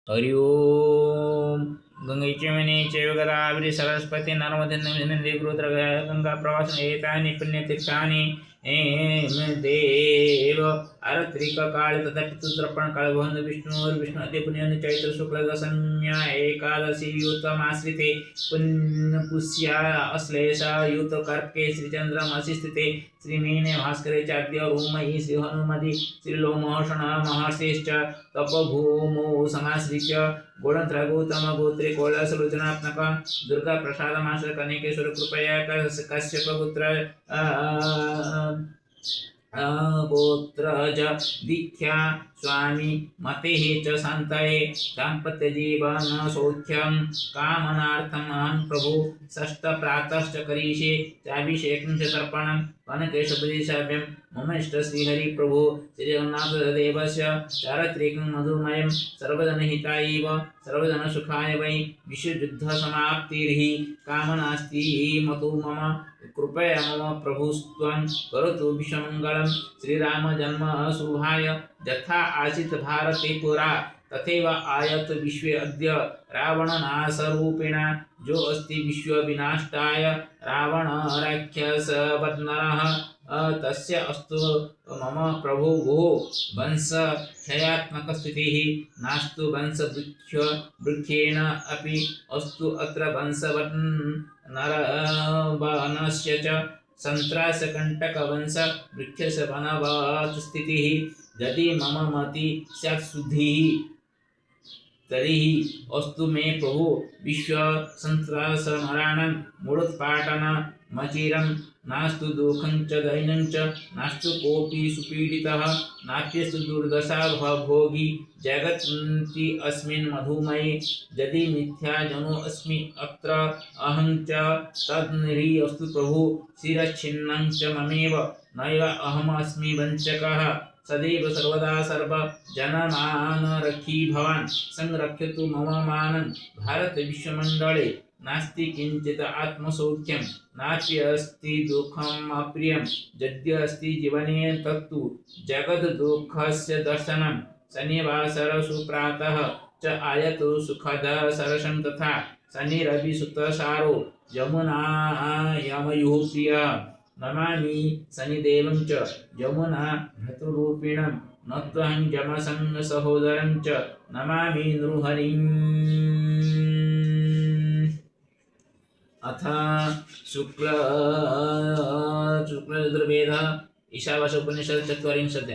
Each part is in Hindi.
हरि ओम गंगेचे मने चैव गोदावरी सरस्वती नर्मदे नदी गोत्र गंगा प्रवासन एतानि पुण्यतीर्थानि देव आरत्रिक काल तथा पितृतर्पण काल भवन विष्णु अति पुण्य चैत्र शुक्ल दशम्या एकादशी युतमाश्रिते पुष्या अश्लेषा युत कर्के श्रीचंद्रमासि स्थिते श्रीमीने भास्करे चाद्य रोमयी श्री हनुमति श्री लोमहर्षण महर्षिश्च तपभूमौ समाश्रित्य गोणत्र गौतम गोत्रे कोलासलोचनात्मक दुर्गा प्रसाद मास्टर कनिकेश्वर कृपया कश्यप पुत्र गोत्रज दीक्षा स्वामी मते च शांतये दाम्पत्य जीवन सौख्यम कामनार्थम अहं प्रभु षष्ठ प्रातश्च करिष्ये चाभिषेकं च तर्पणं कनकेशपदेशाभ्यं मम इष्ट श्रीहरि प्रभु श्री जगन्नाथ देवस्य चारित्रिकं मधुमयं सर्वजनहिताय सर्वजन सुखाय वै विश्वयुद्ध समाप्तिर्हि कामनास्ति मतो मम कृपया मम प्रभुस्त्वं करोतु विश्वमङ्गलं श्रीराम जन्म शुभाय यथा आसीत् भारते पुरा तथैव आयत विश्वे अद्य रावणनाशरूपेण जो अस्ति विश्व विनाशाय रावण राक्षसवत्नरः तस्य अस्तु मम प्रभुः वंश क्षयात्मकस्थितिः नास्तु वंशवृक्षेण अपि अस्तु अत्र वंशवत् नरवनस्य च सन्त्रासकण्टकवंश वृक्षस्य वनवत् स्थितिः यदि मम मति स्यात् शुद्धिः तर्हि अस्तु मे प्रभु विश्व संत्रासमराणां मूलोत्पाटनमचिरं नास्तु दुःखं च दैन्यं च नास्तु कोऽपि सुपीडितः नाप्यस्तु दुर्दशा भोगी जगन्ति अस्मिन् मधुमये यदि मिथ्या जनो अस्मि अत्र अहं च तद्निरी अस्तु प्रभु शिरच्छिन्नं च ममेव नैव अहमस्मि वञ्चकः सदैव सर्वदा सर्वजनमानरक्षी भवान् संरक्षतु मम मानं भारत विश्वमण्डले नास्ति किञ्चित् आत्मसौख्यं नास्ति अस्ति दुःखम् अप्रियं यद्य अस्ति जीवने तत्तु जगद्दुःखस्य दर्शनं शनिवासर सुप्रातः च आयतु सुखद सरसं तथा शनिरविसुतसारो यमुना यमयुः प्रियः नमामि शनिदेवं च यमुना भ्रातृरूपिणं नत्वहं जमसं सहोदरं च नमामि नृहरिम्। अथ शुक्लयजुर्वेदः ईशावास्योपनिषत् चत्वारिंशत्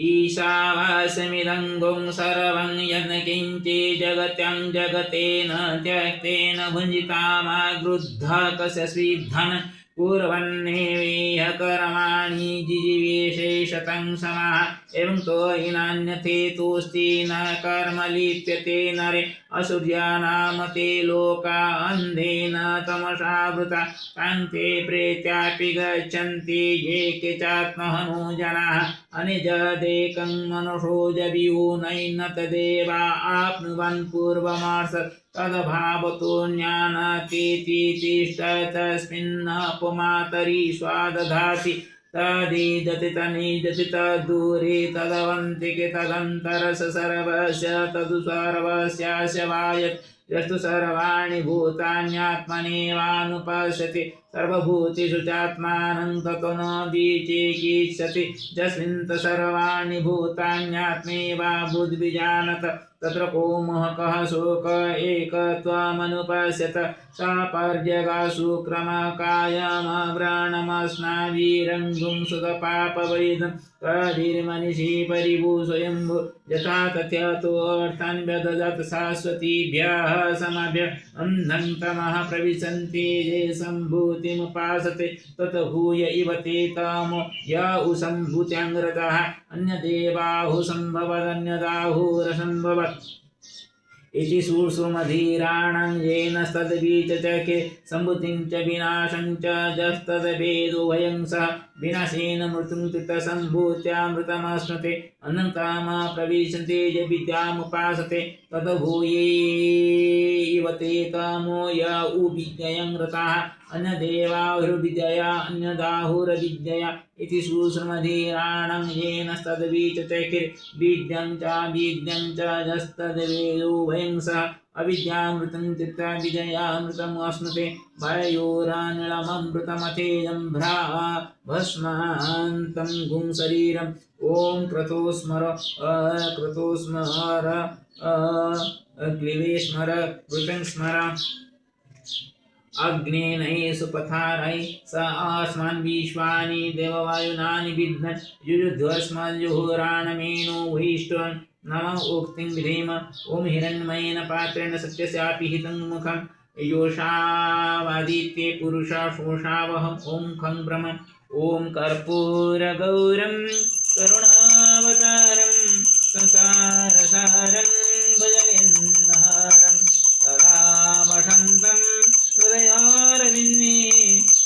ईशावास्यमिदं गुं सर्वं यत्किञ्चित् जगत्यां जगतेन त्यक्तेन भुञ्जितामागृह्य कस्य स्विद्धन् कुर्वन्नेवेह कर्माणि जिजीवेशेषतं समाः एवं तो नान्यथेतोऽस्ति न कर्म लिप्यते नरे असुर्यानां ते लोका अन्धेन तमसावृता कान्ते प्रेत्यापि गच्छन्ति ये केचात्महनो जनाः अनिजदेकं मनसो जवियूनैन तदेवा आप्नुवन् पूर्वमर्षत् तद्भावतो ज्ञानातीति तिष्ठत् तस्मिन्नपमातरि स्वादधाति तदीदति तनीदति तद्दूरे तदवन्तिके तदन्तरस सर्वस्य तदु सर्वस्यास्य वायत् यस्तु सर्वाणि भूतान्यात्मनेवानुपश्यति सर्वभूतेषु चात्मानं ततो न विचिकीर्षति यस्मिन् सर्वाणि भूतान्यात्मेवा बुद्धिजानत तत्र को मोहकः शोक एकत्वमनुपश्यत सापर्यगासु क्रमकायमव्रणमस्नाभिरङ्गुं सुतपापवैदं तदिर्मनिषि परिभू स्वयंभू यथा तथ्यतोऽर्थान् व्यददत् शाश्वतीभ्यः समाभ्यः अन्धं तमः प्रविशन्ति ये सम्भूतिमुपासते तत भूय इव ते तमो य उसम्भूत्याङ्गरतः अन्यदेवाहुसम्भवदन्यदाहुरसम्भवत् इति सुश्रुमधीराणां येन तद्विचचके सम्भूतिं च विनाशं च जस्तद्वेदो वयं सः विनाशेन मृत्युं तीर्थसम्भूत्यामृतमश्नुते अनन्तामा प्रविशन्ते ये विद्यामुपासते तद्भूये इव ते तमो य उविद्ययं रताः अन्यदेवाहुर्विद्यया अन्यदाहुरविद्यया इति सुश्रुमधीराणं येन तद्विचचैर्विद्यं च यस्तद्वेदोभयं सः अविद्यामृतं चित्ता विजयामृतम् अश्नुते वायोरानिलममृतमथेयं भ्रा भस्मान्तं गुं शरीरम् ॐ क्रतोस्मर क्रतोस्मर क्लिवे स्मर कृतं स्मर अग्नेनये सुपथारये स अस्मान् विश्वानि देववायुनानि विद्मन् युयुध्वस्मज्जुहुराणमेनो वहिष्ठन् नमः उक्तिं विधेम ॐ हिरण्मयेन पात्रेण सत्यस्यापि हितं मुखं योषावादित्ये पुरुषा शोषावहम् ॐ खं ब्रह्म ॐ कर्पूरगौरं करुणावतारं संसारसारं भजगेन्नहारं सदा वसन्तं हृदयारविन्दे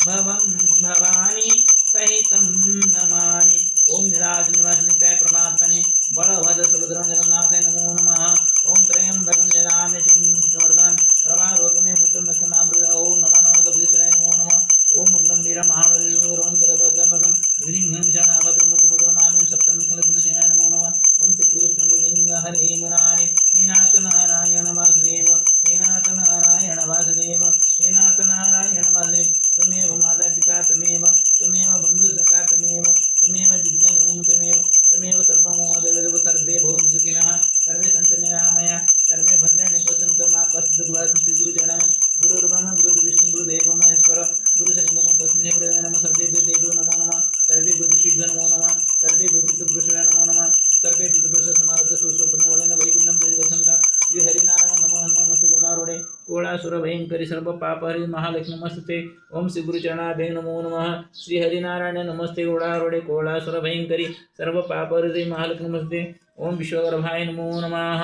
भवं भवानी सहितं नमामि ॐ निराजनिवासनित्याय परमात्मने बलभद्र सुभद्रं जगन्नाथाय नमो नमः ॐ त्र्यम्बकं यजामहे सुगन्धिवर्धनं सर्वारोगमे मृत्युर्मुक्षमामृत ॐ नमो नमः नमो नमः ॐ उग्रं वीरं महाबलीरवन्द्रभद्रमकं विधिं शनाभद्रमुतुमुद्रमामिं सप्तमिकलगुणसेनाय नमो नमः ॐ श्रीकृष्ण गोविन्द हरे मुरारे श्रीनाथ नारायण वासुदेव श्रीनाथ नारायण वासुदेव श्रीनाथ नारायण वासुदेव त्वमेव माता पिता त्वमेव बन्धुसखा त्वमेव विद्याद्रमुं त्वमेव सर्वमोदवेदव सर्वे भवन्तु सुखिनः सर्वे सन्तु निरामया सर्वे भद्राणि पश्यन्तु मा कश्चित् दुर्भगं श्रीगुरुचरणं गुरुर्ब्रह्मा गुरुर्विष्णु गुरुदेवो महेश्वर गुरुशङ्करं तस्मै गुरवे नमः सर्वेभ्यो देवो नमो नमः सर्वेभ्यो ऋषिभ्यो नमो नमः सर्वेभ्यो पितृपुरुषाय नमो नमः सर्वे पितृपुरुषसमारब्ध सुस्वप्नवलेन वैकुण्ठं प्रजगच्छन्तः श्रीहरिनारायण नमो नमस्ते गोडारोडे कोळासुरभयङ्करि सर्वपापहरि महालक्ष्मी नमस्ते ओम श्री गुरुचरणाभ्यै नमो नमः श्रीहरिनारायण नमस्ते गोडारोडे कोळासुरभयङ्करि सर्वपापहरि महालक्ष्मी नमस्ते ओम विश्वगर्भाय नमो नमः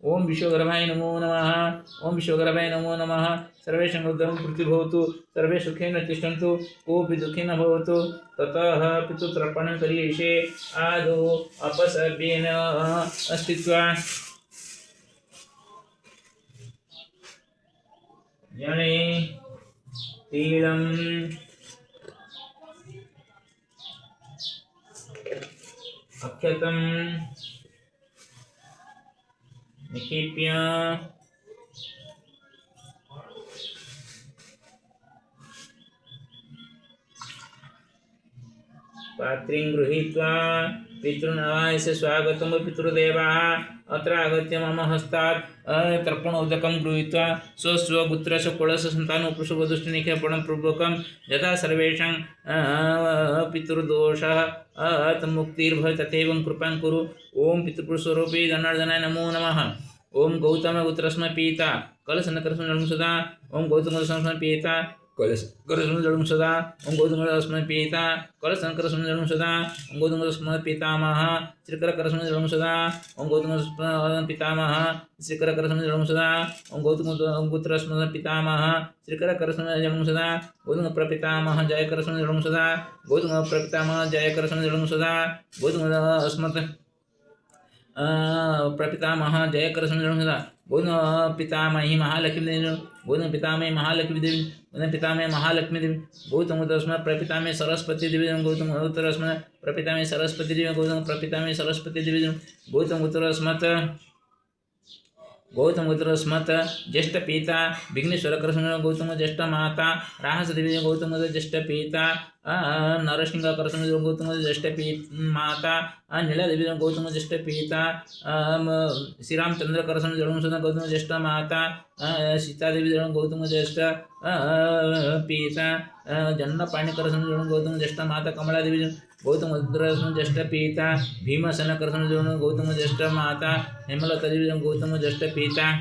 ओम विश्वगर्भाय नमो नमः ओम विश्वगर्भाय नमो नमः सर्वे संगुद्धं पृथ्वीभवतु सर्वे सुखेन तिष्ठन्तु कोऽपि दुःखी न भवतु ततः पितृतर्पणं करिष्ये आदौ अपसर्पेण अस्तित्वा जने तीलम् अक्षतम् निक्षिप्य पात्रीं गृहीत्वा पितॄणावास्य स्वागतं पितृदेवाः अत्र आगत्य मम हस्तात् तर्पणोदकं गृहीत्वा स्वस्वपुत्रस्य कुलस्य सन्तानोपशुवधुष्टनिक्षेपणं पूर्वकं यथा सर्वेषां पितृदोषः मुक्तिर्भवति तथैव कृपां कुरु ओम पितृपुरुषस्वरूपे जनार्दनाय नमो नमः ओम गौतमपुत्रस्मै पीता कलशनकरस्मै सदा ओम गौतमपुत्रस्मै पीता कलशकरस्मै जडं सदा ओम गौतमपुत्रस्मै पीता कलशनकरस्मै जडं सदा ओम गौतमपुत्रस्मै पितामह श्रीकरकरस्मै जडं सदा ओम गौतमपुत्रस्मै पितामह श्रीकरकरस्मै जडं सदा ओम गौतमपुत्रस्मै पितामह श्रीकरकरस्मै जडं सदा गौतमप्रपितामह जयकरस्मै जडं सदा गौतमप्रपितामह जयकरस्मै जडं सदा गौतमस्मत् प्रपितामह जयकरस्मै जडं सदा गौतम पितामही महालक्ष्मी देवी गौतम पितामही महालक्ष्मी देवी गौतम पितामही महालक्ष्मी देवी गौतम उत्तरस्मै प्रपितामही सरस्वती देवी गौतम उत्तरस्मै प्रपितामही सरस्वती देवी गौतम प्रपितामही सरस्वती देवी गौतम उत्तरस्मत् ज्येष्ठ पिता विघ्नेश्वर करस्मै गौतम ज्येष्ठ माता राहस देवी गौतम ज्येष्ठ पिता नरसिंह करस्मै गौतम ज्येष्ठ माता नीला देवी गौतम ज्येष्ठ पिता श्रीरामचंद्र करस्मै जडं गौतम ज्येष्ठ माता सीता देवी गौतम ज्येष्ठ पिता जन्नपाणी करस्मै गौतम ज्येष्ठ माता कमला देवी गौतम ज्येष्ठ पिता भीमसेन करस्मै गौतम ज्येष्ठ माता हेमलता देवी गौतम ज्येष्ठ पिता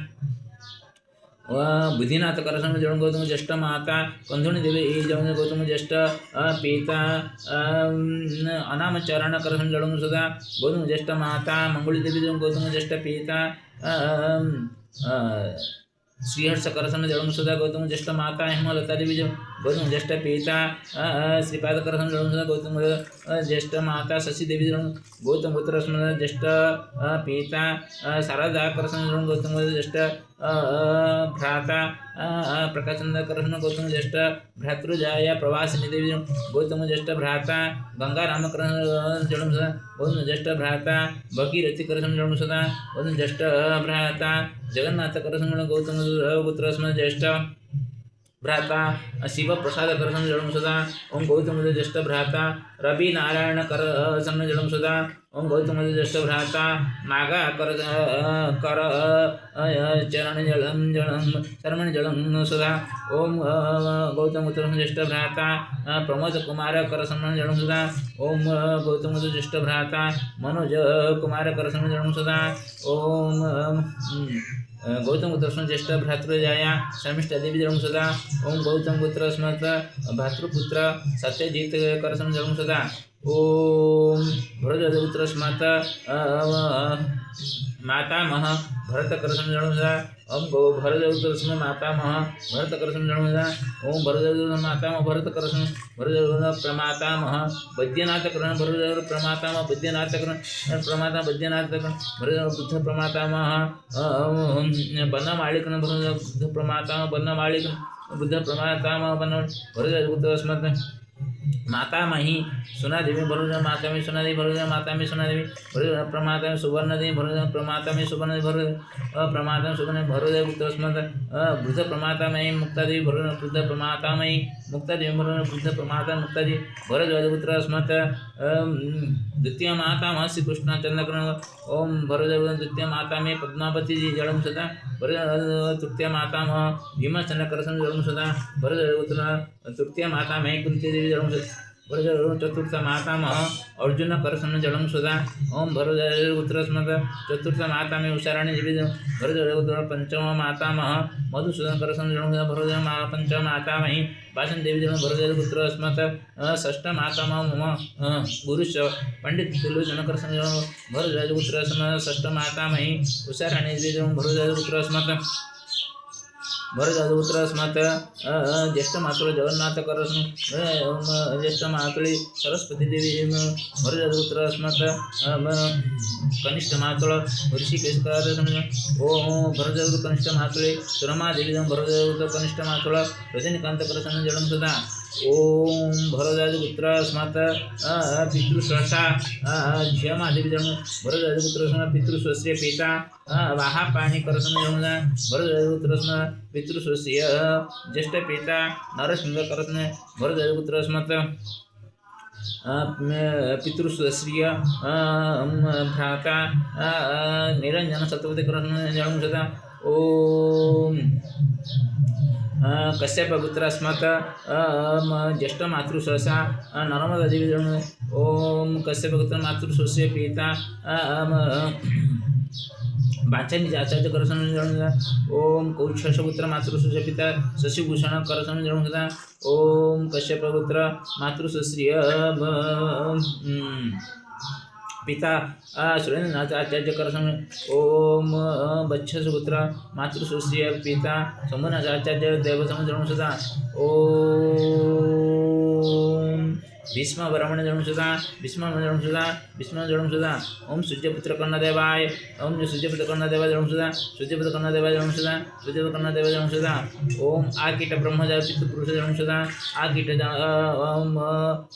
बुद्धिनाथ करस्मै गौतम ज्येष्ठ माता कंधुणी देवी गौतम ज्येष्ठ पिता अनामचरण करस्मै जडं सदा गौतम ज्येष्ठ माता मंगुली देवी गौतम ज्येष्ठ पिता श्रीहर्ष करस्मै जडं सदा गौतम ज्येष्ठ माता हेमलता देवी गौतम ज्येष्ठ पिता श्रीपादकरसं जलं सुधा गौतम ज्येष्ठ माता शशिदेवी जलं गौतम गोत्रस्म ज्येष्ठ पिता शारदाकरसं जलं गौतम ज्येष्ठ भ्राता प्रकाशचंद्रकरसं गौतम ज्येष्ठ भ्रातृजाया प्रवासिनी देवी गौतम ज्येष्ठ भ्राता गंगारामकरसं जलं सुधा गौतम ज्येष्ठ भ्राता भगीरथीकरसं जलं सुधा गौतम ज्येष्ठ भ्राता जगन्नाथकरसं जलं गौतम पुत्रस्म ज्येष्ठ भ्राता शिवप्रसादकरसं जलं सुधा ओम गौतम ज्येष्ठ भ्राता रवि नारायण कर जलं सुधा ओम गौतम ज्येष्ठ भ्राता नागा कर चरण जलं शर्मण जलं सुधा ओम गौतम पुत्र ज्येष्ठ भ्राता प्रमोद कुमार करसं जलं सुधा ओम गौतम ज्येष्ठ भ्राता मनोज कुमार करसं जलं सुधा ओम गौतम पुत्र ज्येष्ठ भ्रातृजाया शर्मिष्ठा देवी जलं सुधा ओम गौतम पुत्र स्मृत भातृपुत्र सत्यजित करसं जलं सुधा ओम भरतपुत्र स्मृत मातामह भरत करसं जलं सुधा ओम गौ भरतपुत्र स्म मातामह भरत करसं जलं सुधा ओम भरतपुत्र मातामह भरत करसं भरत प्रमातामह वैद्यनाथ करण भरत प्रमातामह वैद्यनाथ करण प्रमाता वैद्यनाथ करण भरत बुद्ध प्रमातामह बनमाळिकन भरत बुद्ध प्रमातामह बनमाळिकन बुद्ध प्रमातामह बन भरत बुद्ध स्मृत मातामही सुनादेवी भरुजा मातामी सुनादेवी भरुजा मातामी सुनादेवी भरुजा प्रमातामी सुवर्णदेवी भरुजा प्रमातामी सुवर्णदेवी भरुजा प्रमातामी सुवर्णदेवी भरुजा पुत्रस्मत बुद्ध प्रमातामयी मुक्तादेवी भरुजा बुद्ध प्रमातामयी मुक्तादेवी भरुजा बुद्ध प्रमाता मुक्तादेवी भरद्वाज पुत्रस्मत द्वितीय मातामह श्री कृष्ण चंद्रकर्ण ओम भरद्वाज द्वितीय मातामही पद्मावती जी जलम सदा भरद्वाज तृतीय मातामह भीमचंद्र करसं जलम सदा भरद्वाज पुत्र तृतीय मातामही कुंती देवी जलम चतुर्थ मातामह अर्जुन करसं जलं सुधा ओम भरद्वाज स्मृत चतुर्थ मातामह उषाराणी देवी भरद्वाज पंचम मातामह मधुसूदन करसं जलं सुधा भरद्वाज पंचम मातामही भाषण देवी जलं भरद्वाज पुत्र स्मृत षष्ठ मातामह मम गुरुश पंडित त्रिलोचन करसं जलं भरद्वाज पुत्र स्मृत षष्ठ मातामही उषाराणी देवी जलं भरद्वाज पुत्र स्मृत भरद्वाज पुत्र स्मृत ज्येष्ठ मातृ जगन्नाथ करसं ज्येष्ठ मातृ सरस्वती देवी भरद्वाज पुत्र स्मृत कनिष्ठ मातृ ऋषिकेश करसं ओम भरद्वाज कनिष्ठ मातृ सुरमा देवी भरद्वाज कनिष्ठ मातृ रजनीकांत करसं जलं सुधा ओम भरद्वाज पुत्र स्मृत पितृश्वसा झ्यमा देवी जन्म भरद्वाज पुत्र स्मृत पितृस्वस्य पिता वाहापाणी करसं जन्म भरद्वाज पुत्र स्मृत पितृस्वस्य ज्येष्ठ पिता नरसिंह करसं भरद्वाज पुत्र स्मृत पितृस्वश्रिय भ्राता निरंजन सतपति करसं जन्म सदा ओम कश्यप पुत्र स्मृत ज्येष्ठ मातृस्वसा नर्मदा देवी जन्म ओम कश्यप पुत्र मातृस्वस्य पिता बाचानी आचार्य करसं जन्म ओम कौशपुत्र मातृस्वस्य पिता शशिभूषण करसं जन्म ओम कश्यप पुत्र मातृस्वश्रिय पिता सुरेंद्रनाथ आचार्य करसं ओम बच्छसपुत्र मातृस्वस्य पिता शंभुनाथ आचार्य देवसं जन्म सुधा ओम भीष्म ब्राह्मण जन्म सुधा भीष्म जन्म सुधा भीष्म जन्म सुधा ओम सूर्यपुत्र कर्णदेवाय ओम सूर्यपुत्र कर्णदेवाय जन्म सुधा सूर्यपुत्र कर्णदेवाय जन्म सुधा सूर्यपुत्र कर्णदेवाय जन्म सुधा ओम आकीट ब्रह्मजा पितृपुरुष जन्म सुधा आकीट ओम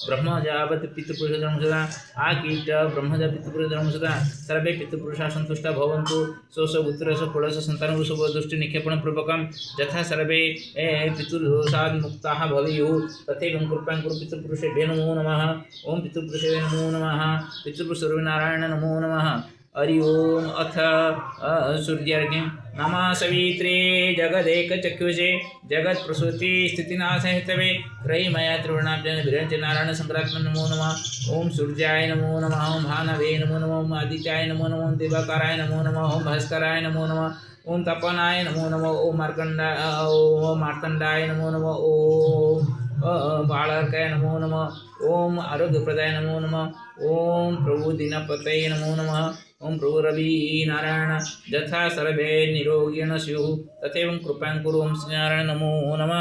ब्रह्मजावत पितृपुरुष जन्म सुधा आकीट ब्रह्मजा पितृपुरुष जन्म सुधा सर्वे पितृपुरुषा संतुष्टा भवन्तु स्वस्वपुत्रस्य कुलस्य सन्तानं शुभदृष्टि निक्षेपण पूर्वकं यथा सर्वे पितृदोषात् मुक्ताः भवेयुः तथैव कृपां कुरु पितृपुरुषेभ्यो नमो नमः ओम पितृपुरुषे नमो नमः पितृपुरुष नारायण नमो नमः हरि ओम अथ सूर्यार्घ्यं नमः सवित्रे जगदेकचक्षुषे जगत्प्रसूति स्थितिनाशहेतवे त्रयीमया त्रिवर्णाभ्यां विरञ्च नारायण संक्रात्मने नमो नमः ओम सूर्याय नमो नमः ओम भानवे नमो नमः ओम आदित्याय नमो नमः ओम दिवाकराय नमो नमः ओम भास्कराय नमो नमः ओम तपनाय नमो नमः ओम मार्कंडाय नमो नमः ओम बालकाय नमो नमः ओम आरोग्यप्रदाय नमो नमः ओम प्रभु दीनपतये नमो नमः ओम प्रभु रवि नारायण यथा सर्वे निरोगिण स्युः तथैव कृपां कुरु ओम श्रीनारायण नमो नमः।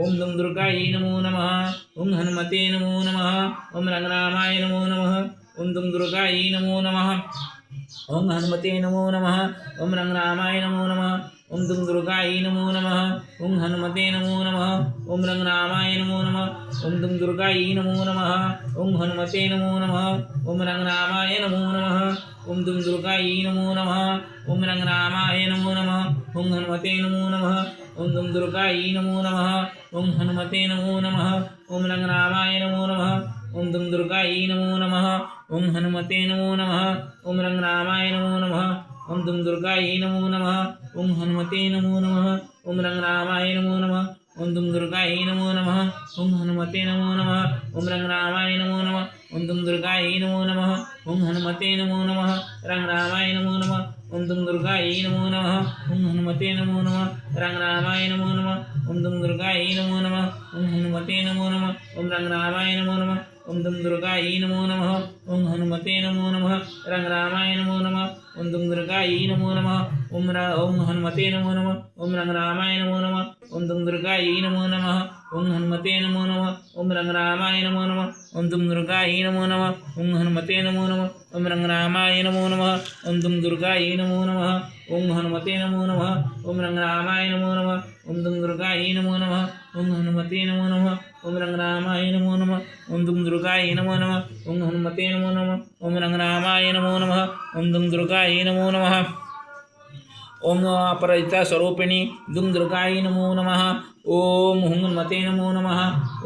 ओम दुम दुर्गायै नमो नमः ओम हनुमते नमो नमः ओम रंगरामाय नमो नमः ओम दुम दुर्गायै नमो नमः ओम हनुमते नमो नमः ओम रंगरामाय नमो नमः ओम दुम दुर्गायै नमो नमः ओम हनुमते नमो नमः ओम रंगरामाय नमो नमः ओम दुम दुर्गायै नमो नमः ओम हनुमते नमो नमः ओम रंगरामाय नमो नमः ओम दुम दुर्गायै नमो नमः ओम रंगरामाय नमो नमः ओम हनुमते नमो नमः ओम दुम दुर्गायै नमो नमः ओम हनुमते नमो नमः ओम रंगरामाय नमो नमः ओम दुम दुर्गायै नमो नमः ओम हनुमते नमो नमः ओम रंगरामाय नमो नमः ओम दुम दुर्गायै नमो नमः ओम हनुमते नमो नमः ओम रंगरामाय नमो नमः ओम दुम दुर्गायै नमो नमः ओम हनुमते नमो नमः ओम रंगरामाय नमो नमः ओम दुम दुर्गायै नमो नमः ओम हनुमते नमो नमः रंगरामाय नमो नमः ओम दुम दुर्गायै नमो नमः ओम हनुमते नमो नमः रंगरामाय नमो नमः ओम दुम दुर्गायै नमो नमः ओम हनुमते नमो नमः ओम रंगरामाय नमो नमः ओम दुम दुर्गायै नमो नमः ओम हनुमते नमो नमः रंगरामाय नमो नमः ओम दुम दुर्गायै नमो नमः ओम हनुमते नमो नमः ओम रंगरामाय नमो नमः ओम दुम दुर्गायै नमो नमः ओम हनुमते नमो नमः ओम रंगरामाय नमो नमः ओम दुम दुर्गायै नमो नमः ओम हनुमते नमो नमः ओम रंगरामाय नमो नमः ओम दुम दुर्गायै नमो नमः ओम हनुमते नमो नमः ओम रंगरामाय नमो नमः ओम दुम दुर्गायै नमो नमः ओम हनुमते नमो नमः ओम रंगरामाय नमो नमः ओम दुम दुर्गायै नमो नमः ओम हनुमते नमो नमः ओम रंगरामाय नमो नमः ओम दुम दुर्गायै नमो नमः ओम अपराजिता स्वरूपिणी दुम दुर्गायै नमो नमः ओम हनुमते नमो नमः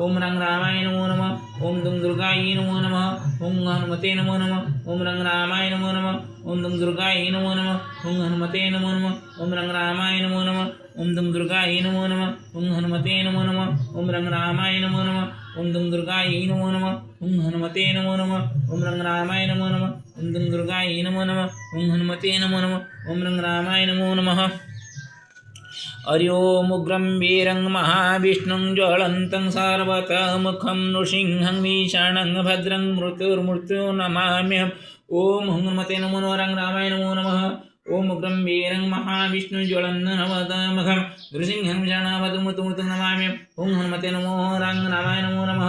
ओम रंगरामाय नमो नमः ओम दुम दुर्गायै नमो नमः ओम हनुमते नमो नमः ओम रंगरामाय नमो नमः ओम दुम दुर्गायै नमो नमः ओम हनुमते नमो नमः ओम रंगरामाय नमो नमः ओम दुम दुर्गायै नमो नमः ओम हनुमते नमो नमः ओम रंगरामाय नमो नमः ओम दुम दुर्गायै नमो नमः ओम हनुमते नमो नमः ओम रंगरामाय नमो नमः ओम दुम दुर्गायै नमो नमः ओम हनुमते नमो नमः ओम रंगरामाय नमो नमः हरि ओम उग्रं वीरं महाविष्णुं ज्वलन्तं सार्वतमुखं नृसिंहं भीषणं भद्रं मृत्युर्मृत्युं नमाम्यहम् ओम हनुमते नमो नमः रंगरामाय नमो नमः ओम उग्रं वीरं महाविष्णुं ज्वलन्तं नवतमुखं नृसिंहं भीषणं भद्रं मृत्युर्मृत्युं नमाम्यहम् ओम हनुमते नमो रंगरामाय नमो नमः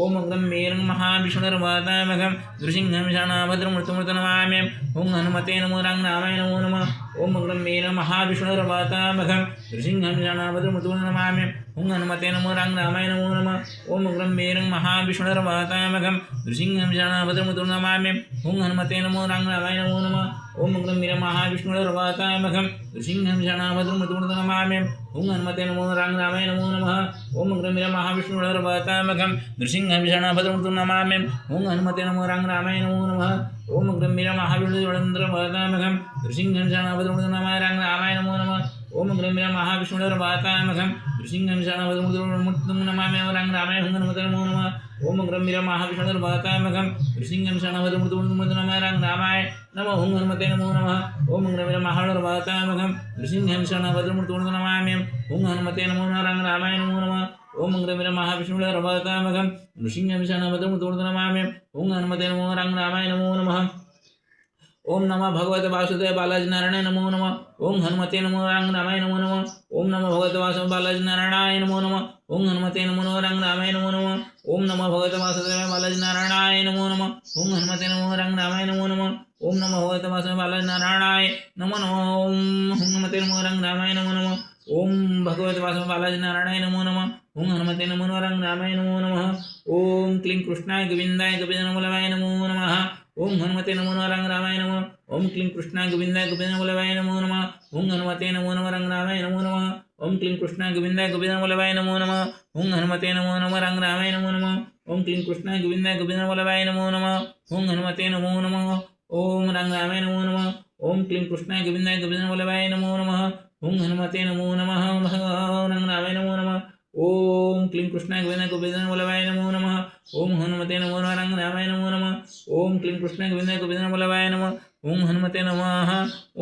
ओम उग्रं वीरं महाविष्णुर्वातामघं नृसिंहं भीषणं भद्रं मृत्युर्मृत्युं नमाम्यहम् ओम हनुमते नमो रंगरामाय नमो नमः ओम उग्रं वीरं महाविष्णुर्वातामघं नृसिंहं भीषणं भद्रं मृत्युर्मृत्युं नमाम्यहम् ओम हनुमते नमो रंगरामाय नमो नमः ओम उग्रं वीरं महाविष्णुर्वातामघं नृसिंहं भीषणं भद्रं मृत्युर्मृत्युं नमाम्यहम् ओम हनुमते नमो रंगरामाय नमो नमः ओम उग्रं वीरं महाविष्णुर्वातामघं नृसिंहं भीषणं भद्रं मृत्युर्मृत्युं नमाम्यहम् ओम हनुमते नमो रंगरामाय नमो नमः ओम उग्रं वीरं महाविष्णुर्वातामघं नृसिंहं भीषणं भद्रं मृत्युर्मृत्युं नमाम्यहम् ओम हनुमते नमो रंगरामाय नमो नमः ओम उग्रं वीरं महाविष्णुर्वातामघं नृसिंहं भीषणं भद्रं मृत्युर्मृत्युं नमाम्यहम् रंगरामाय नमो नमः ओम उग्रं वीरं महाविष्णुर्वातामघं नृसिंहं भीषणं भद्रं मृत्युर्मृत्युं नमाम्यहम् रंगरामाय हनुमते नमो नमः ओम उग्रं वीरं महाविष्णुर्वातामघं नृसिंहं भीषणं भद्रं मृत्युर्मृत्युं नमाम्यहम् रंगरामाय नमः ओम हनुमते नमो नमः ओम उग्रं वीरं महाविष्णुर्वातामघं नृसिंहं भीषणं भद्रं मृत्युर्मृत्युं नमाम्यहम् ओम हनुमते नमो नमः रंगरामाय नमो नमः ओम उग्रं वीरं महाविष्णुर्वातामघं नृसिंहं भीषणं भद्रं मृत्युर्मृत्युं नमाम्यहम् ओम हनुमते नमो रंगरामाय नमो नमः ओम नमः भगवते वासुदेव बालाजी नारायणाय नमो नमः ओम हनुमते नमो रंगरामाय नमो नमः ओम नमः भगवते वासुदेव बालाजी नारायणाय नमो नमः ओम हनुमते नमो रंगरामाय नमो नमः ओम नमः भगवते वासुदेव बालाजी नारायणाय नमो नमः ओम हनुमते नमो रंगरामाय नमो नमः ओम नमः भगवते वासुदेव बालाजी नारायणाय नमो नमः ओम हनुमते नमो रंगरामाय नमो नमः ओम भगवते वासुदेव बालाजी नारायणाय नमो नमः ओम हनुमते नमो रंगरामाय नमो नमः ओम क्लीं कृष्णाय गोविंदाय गोविंदनमोलवाय नमो नमः ओम हनुमते नमो रंगरामाय नमः ओम क्लीं कृष्णाय गोविंदाय गोविंदनमोलवाय नमो नमः ओम हनुमते नमो रंगरामाय नमो नमः ओम क्लीं कृष्णाय गोविंदाय गोविंदनमोलवाय नमो नमः ओम हनुमते नमो रंगरामाय नमो नमः ओम क्लीं कृष्णाय गोविंदाय गोविंदनमोलवाय नमो नमः ओम हनुमते नमो नमः ओम रंगरामाय नमो नमः ओम क्लीं कृष्णाय गोविंदाय गोविंदनमोलवाय नमो नमः ओम हनुमते नमो नमः रंगरामाय नमो नमः ओम क्लीं कृष्णाय गोविंदाय गोविंदनमोलवाय नमो नमः ओम हनुमते नमो रंगरामाय नमो नमः ओम क्लीं कृष्णाय गोविंदाय गोविंदनमोलवाय नमः ओम हनुमते नमः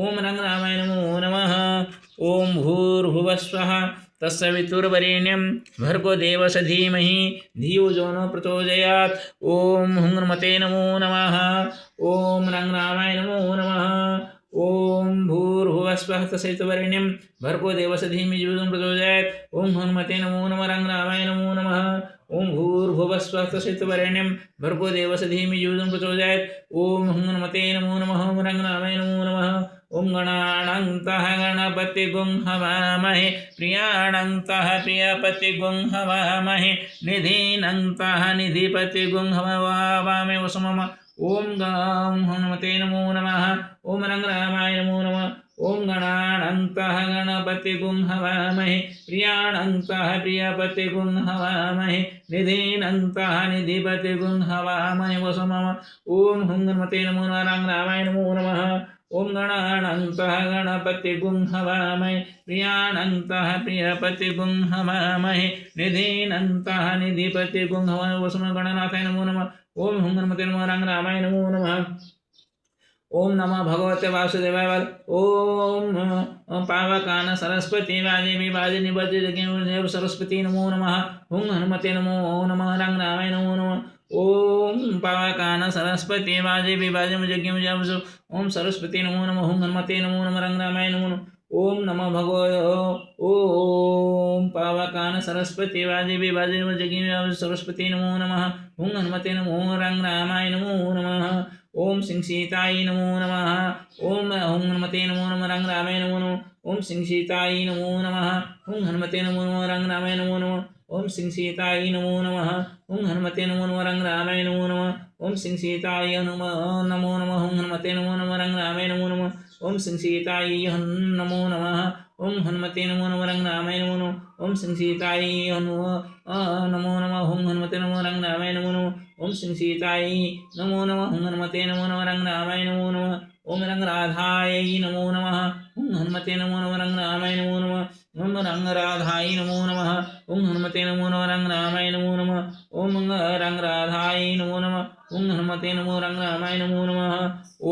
ओम रंगरामाय नमो नमः ओम भूर्भुवः स्वः तत्सवितुर्वरेण्यं भर्गो देवस्य धीमहि धियो यो नः प्रचोदयात् ओम हनुमते नमो नमः ओम रंगरामाय नमो नमः ओम भूर्भुवः स्वः तत्सवितुर्वरेण्यं भर्गो देवस्य धीमहि धियो प्रचोदयात्। ओम हनुमते नमो नमः रङ्गनाथाय नमो नमः। ओम भूर्भुवः स्वः तत्सवितुर्वरेण्यं भर्गो देवस्य धीमहि धियो प्रचोदयात्। ओम हनुमते नमो नमः रङ्गनाथाय नमो नमः। ओम गणानान्तः गणपतिगुं हवामहे प्रियाणान्तः प्रियपतिगुं हवामहे निधीनान्तः निधिपतिगुं हवामहे वसुमम। ओम गं हनुमते नमो नमः। ओम रङ्गनाथाय नमो नमः। ओम गणानान्तः गणपतिगुं हवामहे प्रियाणान्तः प्रियपतिगुं हवामहे निधीनान्तः निधिपतिगुं हवामहे वसुमम। ओम हनुमते नमो नमः रङ्गनाथाय नमो नमः। ओम गणानान्तः गणपतिगुं हवामहे प्रियाणान्तः प्रियपतिगुं हवामहे निधीनान्तः निधिपतिगुं हवामहे वसुमम। गणनाथाय नमो नमः। ओम हनुमते नमः रङ्गनाथाय नमो नमः। ओम नमः भगवते वासुदेवाय। ओम पावकान सरस्वती वाजेवि वाजिनी वज्रजज्ञ सरस्वती नमो नमः। ओम हनुमते नमो नमः रङ्गनाथाय नमो नमः। ओम पावकान सरस्वती वाजेवि वाजिनी वज्रजज्ञ ओम सरस्वती नमो नमः। ओम हनुमते नमो नमः रङ्गनाथाय नमो नमः। ओम नमः भगवते ओम पावकान सरस्वती वाजेवि वाजिनी वज्रजज्ञ सरस्वती नमो नमः। ओम हनुमते नमो रङ्गनाथाय नमो नमः। ओम सिंहसीताय नमो नमः। ओम हनुमते नमो नमः रङ्गनाथाय नमो नमः। ओम सिंहसीताय नमो नमः। ओम हनुमते नमो नमः रङ्गनाथाय नमो नमः। ओम सिंहसीताय नमो नमः। ओम हनुमते नमो नमः रङ्गनाथाय नमो नमः। ओम सिंहसीताय नमो नमः। ओम हनुमते नमो नमः रङ्गनाथाय नमो नमः। ओम सिंहसीताय नमो नमः। ओम हनुमते नमो नमः रङ्गनाथाय नमो नमः। ओम सिंहसीताय नमो नमः। ओम हनुमते नमो रङ्गनाथाय नमो नमः। ओम सिंहसीताय नमो नमः। ओम हनुमते नमो नमः रङ्गनाथाय नमो नमः। ओम रङ्गनाथाय नमो नमः। ओम हनुमते नमो नमः रङ्गनाथाय नमो नमः। ओम रङ्गनाथाय नमो नमः। ओम हनुमते नमो नमः रङ्गनाथाय नमो नमः। ओम रङ्गनाथाय नमो नमः। ओम हनुमते नमो रङ्गनाथाय नमो नमः।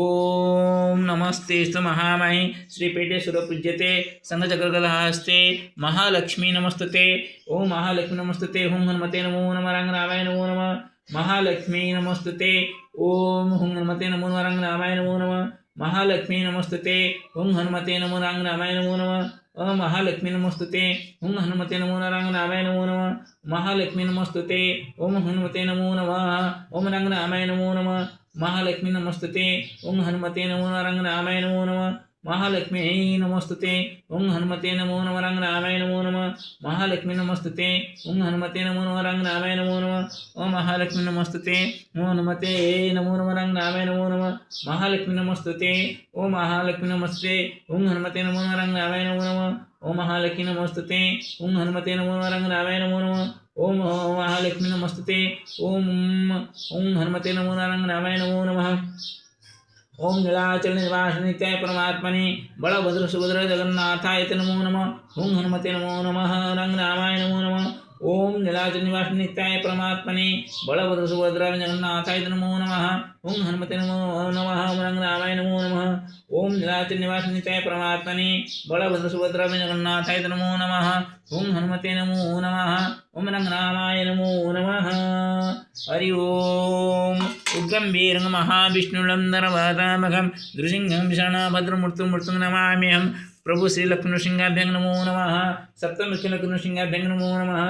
ओम नमस्तेस्तु महामहि श्रीपीठे सुरपूज्यते संघचक्रगदाहस्ते महालक्ष्मी नमस्तुते। ओम महालक्ष्मी नमस्तुते। ओम हनुमते नमो नमः रङ्गनाथाय नमो नमः। महालक्ष्मी नमस्तुते। ओम हनुमते नमो नमः रङ्गनाथाय नमो नमः। महालक्ष्मी नमस्तुते। ओम हनुमते नमो रङ्गनाथाय नमो नमः। ओम महालक्ष्मी नमस्तुते। ओम हनुमते नमो रङ्गनाथाय नमो नमः। महालक्ष्मी नमस्तुते। ओम हनुमते नमो नमः। ओम रङ्गनाथाय नमो नमः। महालक्ष्मी नमस्तुते। ओम हनुमते नमो रङ्गनाथाय नमो नमः। महालक्ष्मी नमस्तुते। ओम हनुमते नमो नमः रङ्गनाथाय नमो नमः। महालक्ष्मी नमस्तुते। ओम हनुमते नमो नमः रङ्गनाथाय नमो नमः। ओम महालक्ष्मी नमस्तुते। ओम हनुमते नमो नमः रङ्गनाथाय नमो नमः। महालक्ष्मी नमस्तुते। ओम महालक्ष्मी नमस्ते। ओम हनुमते नमो नमः रङ्गनाथाय नमो नमः। ओम महालक्ष्मी नमस्तुते। ओम हनुमते नमो नमः रङ्गनाथाय नमो नमः। ओम महालक्ष्मी नमस्तुते। ओम हनुमते नमो नमः रङ्गनाथाय नमो नमः। ओम नीलाचल निवास नित्याय परमात्मने बलभद्र सुभद्र जगन्नाथाय नमो नमः। ओम हनुमते नमो नमः रङ्गनाथाय नमो नमः। ओम नीलाचल निवास नित्याय परमात्मने बलभद्र सुभद्र जगन्नाथाय नमो नमः। ओम हनुमते नमो नमः रङ्गनाथाय नमो नमः। ओम नीलाचल निवास नित्याय परमात्मने बलभद्र सुभद्र जगन्नाथाय नमो नमः। ओम हनुमते नमो नमः। ओम रङ्गनाथाय नमो नमः। हरि ओम उग्रं वीरं महाविष्णुरन्दरवदामघं नृसिंहं विषाणभद्रमूर्तिं मृत्युं नमाम्यहं। प्रभु श्री लक्ष्मीनृसिंहाभ्यं नमो नमः। सप्तमुखी लक्ष्मीनृसिंहाभ्यं नमो नमः।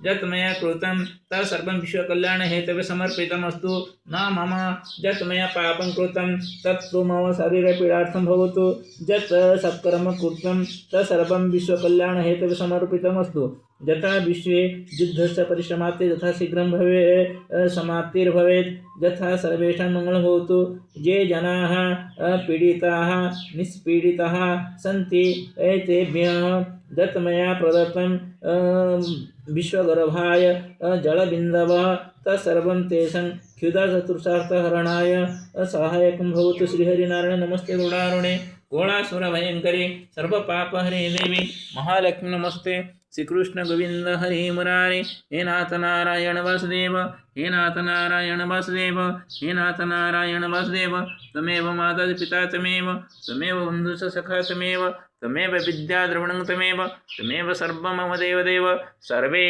यत् मया कृतं तत्सर्वं विश्वकल्याणहेतवे समर्पितमस्तु न मम। यत् मया पापं कृतं तत्तु मम शरीरपीडार्थं भवतु। यत् सत्कर्म कृतं तत्सर्वं विश्वकल्याणहेतवे समर्पितमस्तु। यथा विश्वे युद्धस्य परिसमाप्तिः यथा शीघ्रं भवेत् समाप्तिर्भवेत् यथा सर्वेषां मङ्गलं भवतु। ये जनाः पीडिताः निष्पीडिताः सन्ति तेभ्यः यत् मया प्रदत्तं विश्वगर्भाय जलबिन्दवः तत्सर्वं तेषां क्षुधाचतुष्टार्थहरणाय सहायकं भवतु। श्रीहरिनारायण नमस्ते गौडारुणे घोड़ासुरभयङ्करी सर्वपापहरे देवी महालक्ष्मी नमस्ते। श्री कृष्ण गोविंद हरि मुरारी। हे नाथ नारायण वासुदेव। हे नाथ नारायण वासुदेव। हे नाथ नारायण वासुदेव। तमेव माता पिता तमेव तमेव बन्धुश्च सखा तमेव तमेव विद्या द्रविणं तमेव तमेव सर्वं मम देवदेव। सर्वे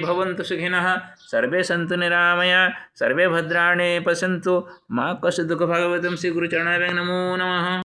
भवन्तु सुखिनः सर्वे सन्तु निरामया सर्वे भद्राणि पश्यन्तु मा कश्चित् दुःखभाग् भवेत्। श्री गुरुचरणाभ्यां नमो नमः।